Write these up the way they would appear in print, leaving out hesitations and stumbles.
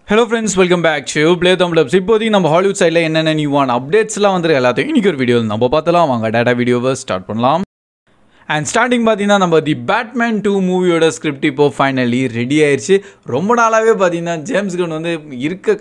Hello friends, welcome back to Play Thumb Labs. இப்போதைக்கு நம்ம Hollywood சைடில் என்னென்ன நியூவான அப்டேட்ஸ்லாம் வந்துருக்கு எல்லாத்தையும் இன்றைக்கி ஒரு வீடியோ நம்ம பார்த்தலாம். வாங்க டேட்டா வீடியோவை ஸ்டார்ட் பண்ணலாம். அண்ட் ஸ்டார்டிங் பார்த்தீங்கன்னா நம்ம தி பேட்மேன் 2 மூவியோட ஸ்கிரிப்ட் இப்போது ஃபைனலி ரெடி ஆயிடுச்சு. ரொம்ப நாளாகவே பார்த்தீங்கன்னா ஜேம்ஸ் கன் வந்து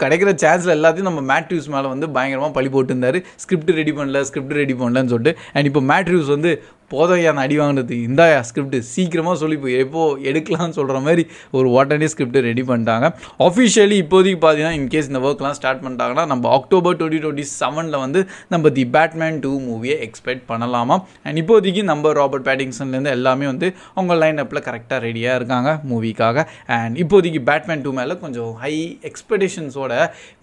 கிடைக்கிற சான்ஸில் எல்லாத்தையும் நம்ம மேட்ரிவ்ஸ் மேலே வந்து பயங்கரமாக பழி போட்டுருந்தார். ஸ்கிரிப்ட் ரெடி பண்ணலன்னு சொல்லிட்டு. அண்ட் இப்போ மேட்ரிவ்ஸ் வந்து போதையா அடி வாங்கினது இந்தாயா ஸ்கிரிப்ட் சீக்கிரமாக சொல்லி போய் எப்போது எடுக்கலாம்னு சொல்கிற மாதிரி ஒரு வாட்டர்டே ஸ்கிரிப்ட் ரெடி பண்ணிட்டாங்க. ஆஃபிஷியலி இப்போதைக்கு பார்த்தீங்கன்னா இன்கேஸ் இந்த ஒர்க்லாம் ஸ்டார்ட் பண்ணிட்டாங்கன்னா நம்ம அக்டோபர் 2027 வந்து நம்ம தி பேட்மேன் 2 மூவியை எக்ஸ்பெக்ட் பண்ணலாமா. அண்ட் இப்போதைக்கு நம்ம ராபர்ட் பேட்டிங்சன்லேருந்து எல்லாமே வந்து அவங்க லைன் அப்பில் கரெக்டாக ரெடியாக இருக்காங்க மூவிக்காக. அண்ட் இப்போதைக்கு பேட்மேன் 2 மேலே கொஞ்சம் ஹை எக்ஸ்பெக்டேஷன்ஸோட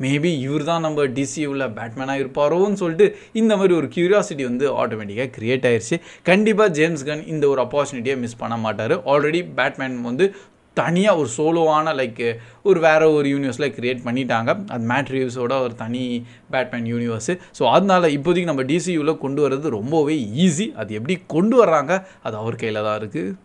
மேபி இவர் தான் நம்ம டிசியூவில் பேட்மேனாக இருப்பாரோன்னு சொல்லிட்டு இந்த மாதிரி ஒரு க்யூரியாசிட்டி வந்து ஆட்டோமேட்டிக்காக க்ரியேட் ஆயிடுச்சு. கண்டிப்பாக ஜேம்ஸ் கன் இந்த ஒரு ஆப்பர்ச்சுனிட்டியை மிஸ் பண்ண மாட்டார். ஆல்ரெடி பேட்மேன் வந்து தனியாக ஒரு சோலோவான ஒரு வேறு ஒரு யூனிவர்ஸில் க்ரியேட் பண்ணிட்டாங்க. அது மேட் ரீவ்ஸோட ஒரு தனி பேட்மேன் யூனிவர்ஸு. ஸோ அதனால் இப்போதைக்கு நம்ம டிசியூவில் கொண்டு வர்றது ரொம்பவே ஈஸி. அது எப்படி கொண்டு வர்றாங்க அது அவர் கையில் தான் இருக்குது.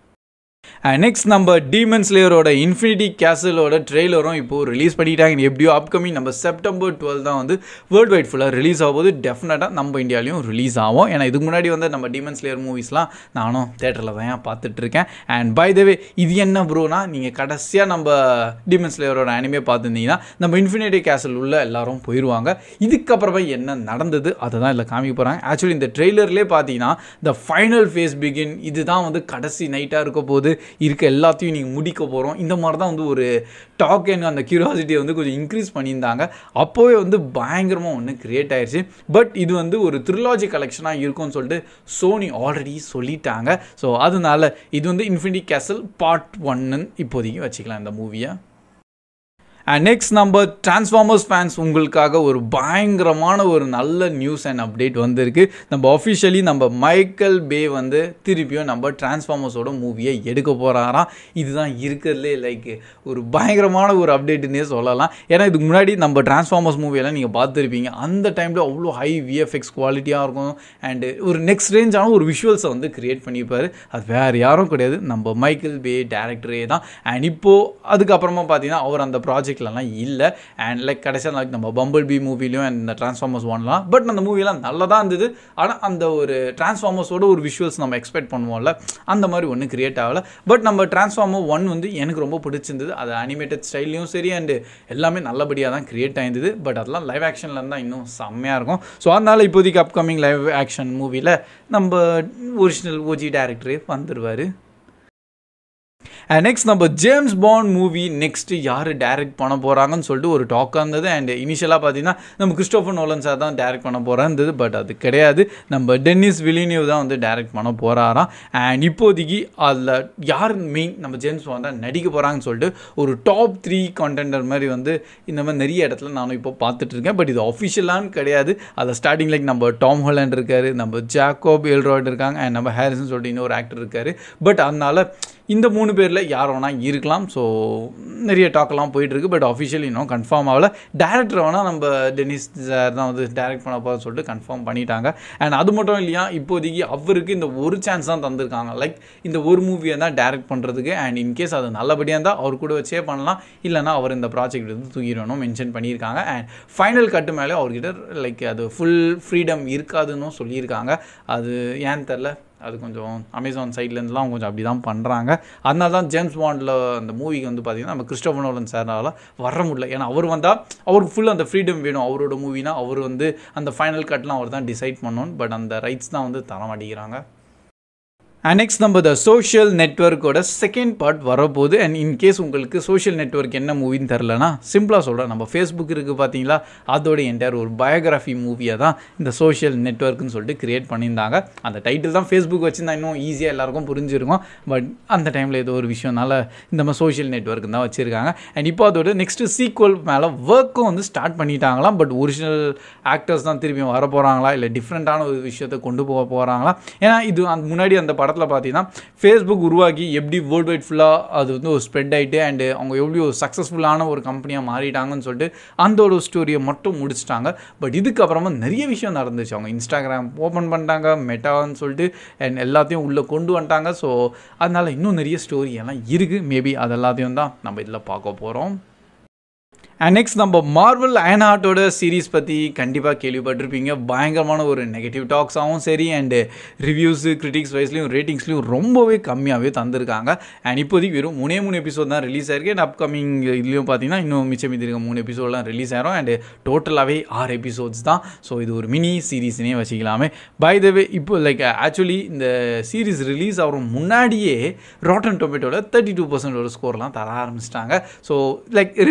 நெக்ஸ்ட் நம்ம டீமன் ஸ்லேயரோட இன்ஃபினிட்டி கேசலோட ட்ரெய்லரும் இப்போது ரிலீஸ் பண்ணிட்டாங்க. எப்படியோ அப்கமிங் நம்ம செப்டம்பர் 12 தான் வந்து வேர்ல்டு வைட் ஃபுல்லாக ரிலீஸ் ஆகும்போது டெஃபினட்டாக நம்ம இந்தியாலையும் ரிலீஸ் ஆகும். ஏன்னா இதுக்கு முன்னாடி வந்து நம்ம டீமன் ஸ்லேயர் மூவிஸ்லாம் நானும் தேட்டரில் தான் பார்த்துட்ருக்கேன். அண்ட் பை த வே இது என்ன ப்ரோனா நீங்கள் கடைசியாக நம்ம டீமன் ஸ்லேயரோட அனிமே பார்த்துருந்தீங்கன்னா நம்ம இன்ஃபினிட்டி கேசல் உள்ள எல்லாரும் போயிடுவாங்க. இதுக்கப்புறமா என்ன நடந்தது அதை தான் இதில் காமிக்க போகிறாங்க. ஆக்சுவலி இந்த ட்ரெய்லர்லேயே பார்த்தீங்கன்னா த ஃபைனல் ஃபேஸ் பிகின் இதுதான் வந்து கடைசி நைட்டாக இருக்க போது இருக்க எல்லாத்தையும் நீங்கள் முடிக்க போகிறோம். இந்த மாதிரி தான் வந்து ஒரு டாக் அண்ட் அந்த க்யூரியாசிட்டியை வந்து கொஞ்சம் இன்க்ரீஸ் பண்ணியிருந்தாங்க. அப்போவே வந்து பயங்கரமாக ஒன்று க்ரியேட் ஆயிடுச்சு. பட் இது வந்து ஒரு த்ரிலாஜி கலெக்ஷனாக இருக்கும்னு சொல்லிட்டு சோனி ஆல்ரெடி சொல்லிட்டாங்க. ஸோ அதனால இது வந்து இன்ஃபினிட்டி கேசல் பார்ட் 1ன்னு இப்போதைக்கு வச்சுக்கலாம் இந்த மூவியை. அண்ட் நெக்ஸ்ட் நம்ம டிரான்ஸ்ஃபார்மர்ஸ் ஃபேன்ஸ் உங்களுக்காக ஒரு பயங்கரமான ஒரு நல்ல நியூஸ் அண்ட் அப்டேட் வந்திருக்கு. நம்ம ஆஃபிஷியலி நம்ம மைக்கேல் பே வந்து திருப்பியும் நம்ம டிரான்ஸ்ஃபார்மர்ஸோட மூவியை எடுக்க போகிறாராம். இதுதான் இருக்கிறதுலே ஒரு பயங்கரமான ஒரு அப்டேட்டுன்னே சொல்லலாம். ஏன்னா இதுக்கு முன்னாடி நம்ம டிரான்ஸ்ஃபார்மர்ஸ் மூவியெல்லாம் நீங்கள் பார்த்துருப்பீங்க. அந்த டைமில் அவ்வளோ ஹை விஎஃப்எக்ஸ் குவாலிட்டியாக இருக்கும். அண்டு ஒரு நெக்ஸ்ட் ரேஞ்சான ஒரு விஷுவல்ஸை வந்து க்ரியேட் பண்ணியிருப்பார். அது வேறு யாரும் கிடையாது, நம்ம மைக்கேல் பே டேரக்டரே தான். அண்ட் இப்போது அதுக்கப்புறமா பார்த்தீங்கன்னா அவர் அந்த ப்ராஜெக்ட் இல்லை. அண்ட் கடைசியாக நம்ம பம்பிள் பி மூவிலையும் இந்த டிரான்ஸ்ஃபார்மர்ஸ் 1லாம் பட் அந்த மூவிலாம் நல்லா தான் இருந்தது. ஆனால் அந்த ஒரு டிரான்ஸ்ஃபார்மர்ஸோட ஒரு விஷுவல்ஸ் நம்ம எக்ஸ்பெக்ட் பண்ணுவோம்ல அந்த மாதிரி ஒன்று கிரியேட் ஆகலை. பட் நம்ம டிரான்ஸ்ஃபார்மர் 1 வந்து எனக்கு ரொம்ப பிடிச்சிருந்தது. அது அனிமேட்டட் ஸ்டைல்லையும் சரி அண்டு எல்லாமே நல்லபடியாக தான் கிரியேட் ஆயிருந்தது. பட் அதெல்லாம் லைவ் ஆக்ஷனில் இருந்தால் இன்னும் செம்மையாக இருக்கும். ஸோ அதனால் இப்போதைக்கு அப்கமிங் லைவ் ஆக்ஷன் மூவியில் நம்ம ஒரிஜினல் ஓஜி டேரக்டரே வந்துடுவார். நெக்ஸ்ட் நம்ம ஜேம்ஸ் பாண்ட் மூவி நெக்ஸ்ட்டு யார் டைரக்ட் பண்ண போகிறாங்கன்னு சொல்லிட்டு ஒரு டாக்காக இருந்தது. அண்ட் இனிஷியலாக பார்த்தீங்கன்னா நம்ம கிறிஸ்டோஃபர் நோலன் சார் தான் டைரக்ட் பண்ண போகிறாருந்தது. பட் அது கிடையாது, நம்ம டென்னிஸ் வில்லினியூவ் தான் வந்து டைரக்ட் பண்ண போகிறாராம். அண்ட் இப்போதைக்கு அதில் யார் மெயின் நம்ம ஜேம்ஸ் பாண்ட் தான் நடிக்க போகிறாங்கன்னு சொல்லிட்டு ஒரு டாப் 3 கண்டெண்டர் மாதிரி வந்து இந்த மாதிரி நிறைய இடத்துல நானும் இப்போ பார்த்துட்ருக்கேன். பட் இது அஃபிஷியலானு கிடையாது. அதில் ஸ்டார்டிங் நம்ம டாம் ஹாலண்ட் இருக்கார், நம்ம ஜாக்கோப் எல்ராய்ட் இருக்காங்க, அண்ட் நம்ம ஹாரிசன் சொல்லிட்டு இன்னொரு ஆக்டர் இருக்கார். பட் அதனால் இந்த 3 பேரில் யார் வேணால் இருக்கலாம். ஸோ நிறைய டாக்கெல்லாம் போயிட்டுருக்கு. பட் அஃபிஷியலி இன்னும் கன்ஃபார்ம் ஆகலை. டேரக்டர் வேணால் நம்ம டென்னிஸ் சார் தான் வந்து டேரக்ட் பண்ண போகிறன்னு சொல்லிட்டு கன்ஃபார்ம் பண்ணிட்டாங்க. அண்ட் அது மட்டும் இல்லையா, இப்போதைக்கு அவருக்கு இந்த ஒரு சான்ஸ் தான் தந்திருக்காங்க. இந்த ஒரு மூவியை தான் டேரக்ட் பண்ணுறதுக்கு. அண்ட் இன்கேஸ் அது நல்லபடியாக இருந்தால் அவர் கூட வச்சே பண்ணலாம், இல்லைனா அவர் இந்த ப்ராஜெக்ட் வந்து தூக்கிடணும் மென்ஷன் பண்ணியிருக்காங்க. அண்ட் ஃபைனல் கட்டு மேலே அவர்கிட்ட அது ஃபுல் ஃப்ரீடம் இருக்காதுன்னு சொல்லியிருக்காங்க. அது ஏன்னு தெரில, அது கொஞ்சம் அமேசான் சைட்லேருந்துலாம் கொஞ்சம் அப்படி தான் பண்ணுறாங்க. அதனால தான் ஜேம்ஸ் பாண்டில் அந்த மூவிக்கு வந்து பார்த்திங்கன்னா நம்ம கிறிஸ்டோஃபர் நோலன் சார்னால வர முடியல. ஏன்னா அவர் வந்தால் அவருக்கு ஃபுல் அந்த ஃப்ரீடம் வேணும். அவரோட மூவினா அவர் வந்து அந்த ஃபைனல் கட்லாம் அவர் தான் டிசைட் பண்ணணும். பட் அந்த ரைட்ஸ் தான் வந்து தர மாட்டேங்கிறாங்க. அண்ட் நெக்ஸ்ட் நம்ம த சோஷியல் நெட்வொர்க்கோட செகண்ட் பார்ட் வரப்போகுது. அண்ட் இன்கேஸ் உங்களுக்கு சோஷியல் நெட்வொர்க் என்ன மூவின்னு தெரிலனா சிம்பிளாக சொல்கிறேன், நம்ம ஃபேஸ்புக் இருக்குது பார்த்தீங்களா, அதோட என்டையர் ஒரு பயோகிராஃபி மூவியை தான் இந்த சோஷியல் நெட்வொர்க்குன்னு சொல்லிட்டு க்ரியேட் பண்ணியிருந்தாங்க. அந்த டைட்டில் தான் ஃபேஸ்புக் வச்சுருந்தா இன்னும் ஈஸியாக எல்லாருக்கும் புரிஞ்சிருக்கும். பட் அந்த டைமில் ஏதோ ஒரு விஷயம்னால இந்த மாதிரி சோஷியல் நெட்வொர்க்கு தான் வச்சுருக்காங்க. அண்ட் இப்போ அதோட நெக்ஸ்ட்டு சீக்வல் மேலே ஒர்க்கும் வந்து ஸ்டார்ட் பண்ணிட்டாங்களாம். பட் ஒரிஜினல் ஆக்டர்ஸ் தான் திரும்பியும் வர போகிறாங்களா இல்லை டிஃப்ரெண்ட்டான ஒரு விஷயத்தை கொண்டு போக போகிறாங்களா? ஏன்னா இது அந்த முன்னாடி அந்த படத்தை படத்தில் பார்த்தீங்கன்னா ஃபேஸ்புக் உருவாக்கி எப்படி வேர்ல்டு வைட் ஃபுல்லாக அது வந்து ஒரு ஸ்ப்ரெட் ஆகிட்டு அண்டு அவங்க எப்படி ஒரு சக்ஸஸ்ஃபுல்லான ஒரு கம்பெனியாக மாறிட்டாங்கன்னு சொல்லிட்டு அந்த ஒரு ஸ்டோரியை மட்டும் முடிச்சிட்டாங்க. பட் இதுக்கப்புறமா நிறைய விஷயம் நடந்துச்சு. அவங்க இன்ஸ்டாகிராம் ஓப்பன் பண்ணிட்டாங்க, மெட்டான்னு சொல்லிட்டு அண்ட் எல்லாத்தையும் உள்ளே கொண்டு வந்துட்டாங்க. ஸோ அதனால் இன்னும் நிறைய ஸ்டோரி எல்லாம் இருக்குது. மேபி அது எல்லாத்தையும் தான் நம்ம இதில் பார்க்க போகிறோம். அண்ட் நெக்ஸ்ட் நம்ம மார்வல் அயன்ஹார்ட்டோட சீரீஸ் பற்றி கண்டிப்பாக கேள்விப்பட்டிருப்பீங்க. பயங்கரமான ஒரு நெகட்டிவ் டாக்ஸாகவும் சரி அண்டு ரிவ்யூஸு கிரிட்டிக்ஸ் வைஸ்லையும் ரேட்டிங்ஸ்லையும் ரொம்பவே கம்மியாகவே தந்திருக்காங்க. அண்ட் இப்போதைக்கு வெறும் 3 எபிசோட் தான் ரிலீஸ் ஆயிருக்கு. அண்ட் அப்கமிங் இதுலேயும் பார்த்தீங்கன்னா இன்னும் மிச்சம் இருக்க 3 எபிசோட்லாம் ரிலீஸ் ஆயிரும். அண்டு டோட்டலாகவே 6 எபிசோட்ஸ் தான். ஸோ இது ஒரு மினி சீரீஸ்னே வச்சுக்கலாமே. பை த வே இப்போ ஆக்சுவலி இந்த சீரீஸ் ரிலீஸ் ஆகிற முன்னாடியே ராட்டன் டொமேட்டோட 32% ஒரு ஸ்கோர்லாம் தர ஆரம்பிச்சிட்டாங்க. ஸோ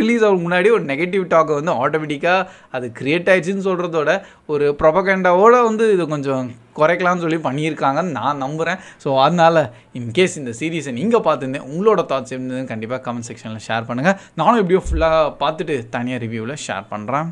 ரிலீஸ் ஆகிற முன்னாடி ஒரு நெகட்டிவ் டாக்கை வந்து ஆட்டோமேட்டிக்காக அது கிரியேட் ஆயிடுச்சுன்னு சொல்கிறதோட ஒரு ப்ரொபகண்டாவோட வந்து இது கொஞ்சம் குறைக்கலாம்னு சொல்லி பண்ணியிருக்காங்கன்னு நான் நம்புகிறேன். ஸோ அதனால் இன்கேஸ் இந்த சீரீஸை நீங்கள் பார்த்துருந்தேன் உங்களோட தாட்ஸ் இருந்ததுன்னு கண்டிப்பாக கமெண்ட் செக்ஷனில் ஷேர் பண்ணுங்கள். நானும் எப்படியோ ஃபுல்லாக பார்த்துட்டு தனியாக ரிவ்யூவில் ஷேர் பண்ணுறேன்.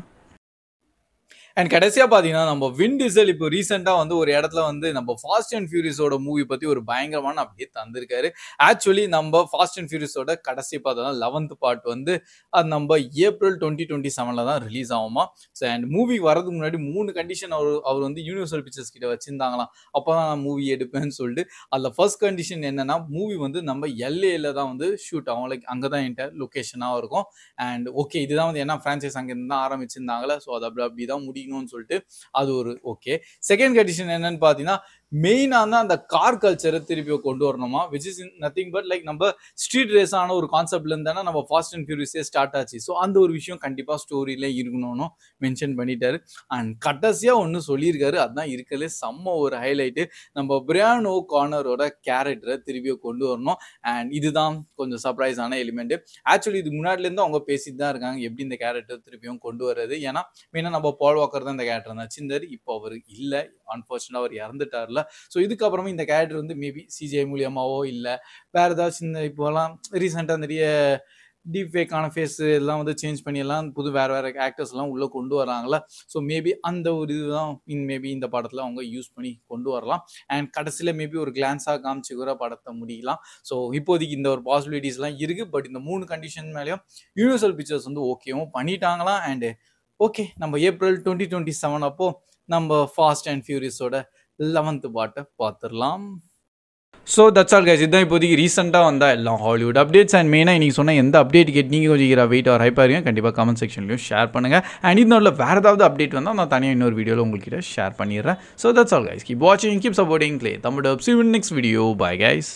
அண்ட் கடைசியாக பார்த்தீங்கன்னா நம்ம வின் டீசல் இப்போ ரீசெண்டாக வந்து ஒரு இடத்துல வந்து நம்ம ஃபாஸ்ட் அண்ட் ஃபியூரியஸோட மூவி பற்றி ஒரு பயங்கரமான அப்படியே தந்திருக்காரு. ஆக்சுவலி நம்ம ஃபாஸ்ட் அண்ட் ஃபியூரியஸோட கடைசி பார்த்தோம்னா 11th பார்ட் வந்து அது நம்ம ஏப்ரல் 2027 தான் ரிலீஸ் ஆகுமா. ஸோ அண்ட் மூவி வரதுக்கு முன்னாடி 3 கண்டிஷன் அவர் வந்து யூனிவர்சல் பிக்சர்ஸ் கிட்ட வச்சுருந்தாங்களாம். அப்போ தான் நான் மூவி எடுப்பேன்னு சொல்லிட்டு அதில் ஃபர்ஸ்ட் கண்டிஷன் என்னென்னா மூவி வந்து நம்ம LAல தான் வந்து ஷூட் ஆகும். அங்கே தான் என்கிட்ட லொக்கேஷனாக இருக்கும். அண்ட் ஓகே இதுதான் வந்து என்ன ஃப்ரான்ச்சைஸ் அங்கேருந்து தான் ஆரம்பிச்சிருந்தாங்களே. ஸோ அது அப்படி தான் முடிக்கணும்னு சொல்லிட்டு அது ஒரு ஓகே. செகண்ட் கண்டிஷன் என்னன்னு பார்த்தீங்கன்னா மெயினாக தான் அந்த கார் கல்ச்சரை திருப்பி கொண்டு வரணுமா, விச் இஸ் நத்திங் பட் நம்ம ஸ்ட்ரீட் ரேஸான ஒரு கான்செப்ட்ல இருந்தானே நம்ம ஃபாஸ்ட் அண்ட் ஃபியூரியஸே ஸ்டார்ட் ஆச்சு. ஸோ அந்த ஒரு விஷயம் கண்டிப்பாக ஸ்டோரியில இருக்கணும்னு மென்ஷன் பண்ணிட்டாரு. அண்ட் கடைசியாக ஒன்று சொல்லியிருக்காரு, அதுதான் இருக்கிறதுலே செம்ம ஒரு ஹைலைட்டு, நம்ம பிரையன் ஓகானரோட கேரக்டரை திருப்பி கொண்டு வரணும். அண்ட் இதுதான் கொஞ்சம் சர்ப்ரைஸான எலிமெண்ட். ஆக்சுவலி இது முன்னாடிலேருந்து அவங்க பேசிட்டு தான் இருக்காங்க எப்படி இந்த கேரக்டர் திருப்பியும் கொண்டு வர்றது. ஏன்னா மெயினாக நம்ம பால் வாக்கர் தான் இந்த கேரக்டர் நச்சிருந்தாரு. இப்போ அவர் இல்லை, அன்ஃபார்ச்சுனேட்டாக அவர் இறந்துட்டார்ல. ஸோ இதுக்கப்புறமா இந்த கேரக்டர் வந்து மேபி சிஜிஐ மூலியமாவோ இல்லை வேறு ஏதாச்சும் இப்போலாம் ரீசெண்டாக நிறைய டீப் ஃபேக்கான ஃபேஸ் எல்லாம் வந்து சேஞ்ச் பண்ணி எல்லாம் புது வேறு ஆக்டர்ஸ் எல்லாம் உள்ளே கொண்டு வராங்களா. ஸோ மேபி அந்த ஒரு இதுதான் மேபி இந்த படத்தில் அவங்க யூஸ் பண்ணி கொண்டு வரலாம். அண்ட் கடைசியில் மேபி ஒரு கிளான்ஸாக காமிச்சு கூட படத்தை முடியலாம். ஸோ இப்போதைக்கு இந்த ஒரு பாசிபிலிட்டிஸ்லாம் இருக்குது. பட் இந்த 3 கண்டிஷன் மேலேயும் யூனிவர்சல் பிக்சர்ஸ் வந்து ஓகேவும் பண்ணிட்டாங்களாம். அண்டு ஓகே நம்ம ஏப்ரல் 2027 அப்போ நம்ம ஃபாஸ்ட் அண்ட் ஃபியூரியஸோட 11th பார்ட்டை பார்த்துடலாம். So that's all guys. இதுதான் இப்போதைக்கு ரீசெண்டாக வந்தால் எல்லாம் ஹாலிவுட் அப்டேட்ஸ். அண்ட் மெயினாக இன்றைக்கி சொன்ன எந்த அப்டேட் கேட்டு நீங்கள் கொஞ்சம் வெயிட் ஆர் ஹைப்பாக இருங்க கண்டிப்பாக கமெண்ட் செக்ஷன்லையும் ஷேர் பண்ணுங்கள். அண்ட் இன்னொரு வேறு ஏதாவது அப்டேட் வந்தால் நான் தனியாக இன்னொரு வீடியோவில் உங்கள்கிட்ட ஷேர் பண்ணிடுறேன். So that's all guys. Keep வாட்சிங், keep supporting play Tamil dubs. See you in next video. Bye guys.